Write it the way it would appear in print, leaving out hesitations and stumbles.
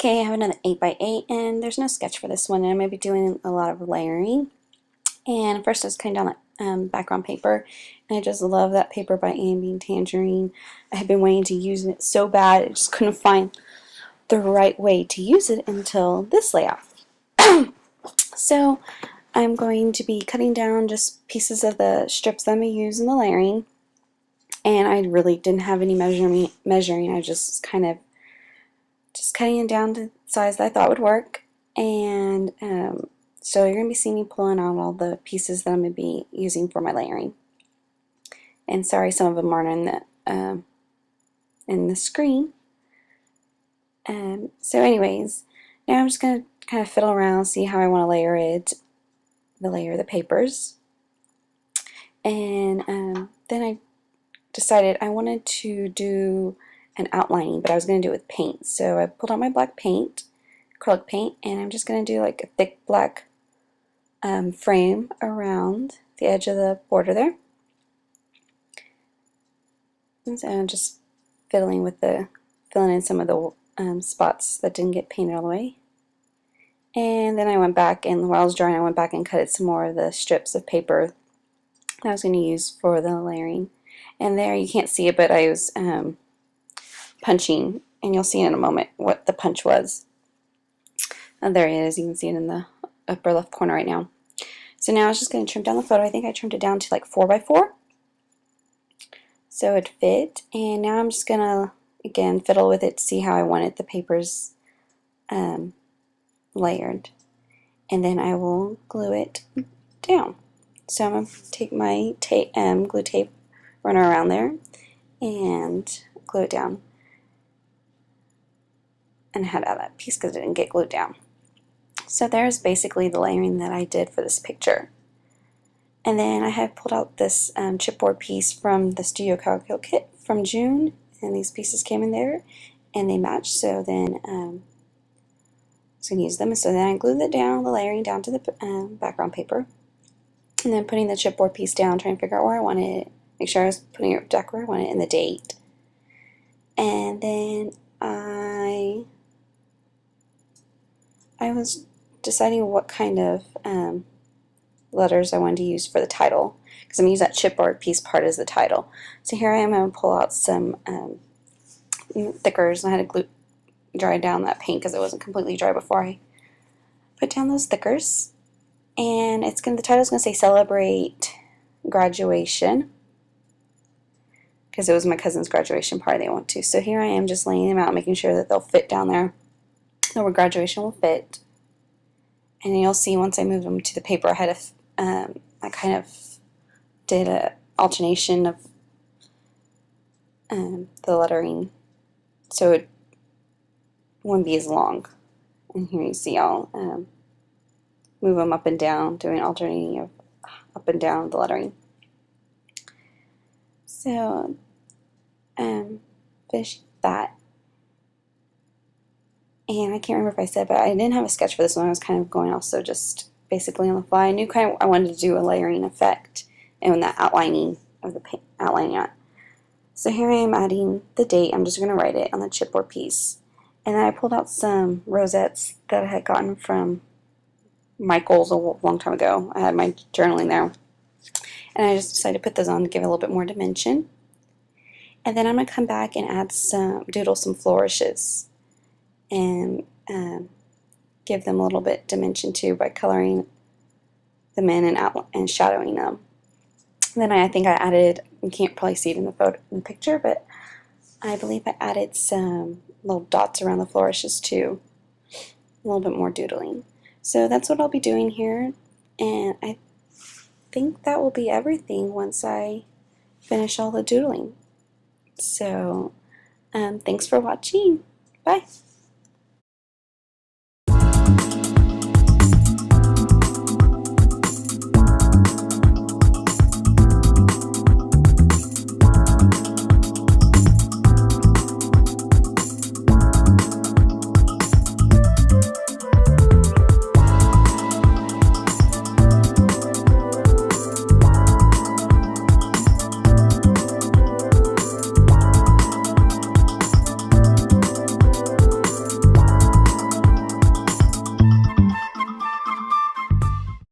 Okay, I have another 8x8 and there's no sketch for this one, and I'm going to be doing a lot of layering. And first I was cutting down that background paper, and I just love that paper by Ambient Tangerine. I had been waiting to use it so bad, I just couldn't find the right way to use it until this layout. So I'm going to be cutting down just pieces of the strips that I'm going to use in the layering, and I really didn't have any measuring. I just kind of cutting it down to the size that I thought would work. And so you're going to be seeing me pulling out all the pieces that I'm going to be using for my layering. And sorry, some of them aren't in the screen. So anyways, now I'm just going to kind of fiddle around, see how I want to layer it, the papers. And then I decided I wanted to do an outlining, but I was going to do it with paint. So I pulled out my black paint, acrylic paint, and I'm just going to do like a thick black frame around the edge of the border there. And so I'm just filling in some of the spots that didn't get painted all the way. And then I went back, and while I was drawing, I went back and cut some more of the strips of paper that I was going to use for the layering. And there, you can't see it, but I was punching, and you'll see in a moment what the punch was. And there it is. You can see it in the upper left corner right now. So now I was just going to trim down the photo. I think I trimmed it down to like 4x4, so it fit. And now I'm just going to again fiddle with it to see how I wanted the papers layered, and then I will glue it down. So I'm going to take my glue tape, run it around there, and glue it down. And I had out that piece because it didn't get glued down. So there's basically the layering that I did for this picture. And then I had pulled out this chipboard piece from the Studio Cowgirl kit from June, and these pieces came in there and they matched, so then I was going to use them. So then I glued the layering down to the background paper, and then putting the chipboard piece down, trying to figure out where I wanted it, make sure I was putting it back where I wanted it, and the date. And then I was deciding what kind of letters I wanted to use for the title, because I'm going to use that chipboard piece part as the title. So here I am going to pull out some thickers, and I had to dry down that paint because it wasn't completely dry before I put down those thickers. And the title's going to say Celebrate Graduation, because it was my cousin's graduation party they went to. So here I am just laying them out, making sure that they'll fit down there, that where graduation will fit. And you'll see once I move them to the paper, I kind of did an alternation of the lettering, so it wouldn't be as long. And here you see I'll move them up and down, doing alternating of up and down the lettering. So finish that. And I can't remember if I said, but I didn't have a sketch for this one. I was kind of going also just basically on the fly. I knew I wanted to do a layering effect and that outlining of the outlining it. So here I am adding the date. I'm just going to write it on the chipboard piece. And then I pulled out some rosettes that I had gotten from Michael's a long time ago. I had my journaling there. And I just decided to put those on to give it a little bit more dimension. And then I'm going to come back and doodle some flourishes, and give them a little bit dimension too by coloring them in and shadowing them. And then I think I added, you can't probably see it in the picture, but I believe I added some little dots around the flourishes too, a little bit more doodling. So that's what I'll be doing here, and I think that will be everything once I finish all the doodling. So thanks for watching. Bye.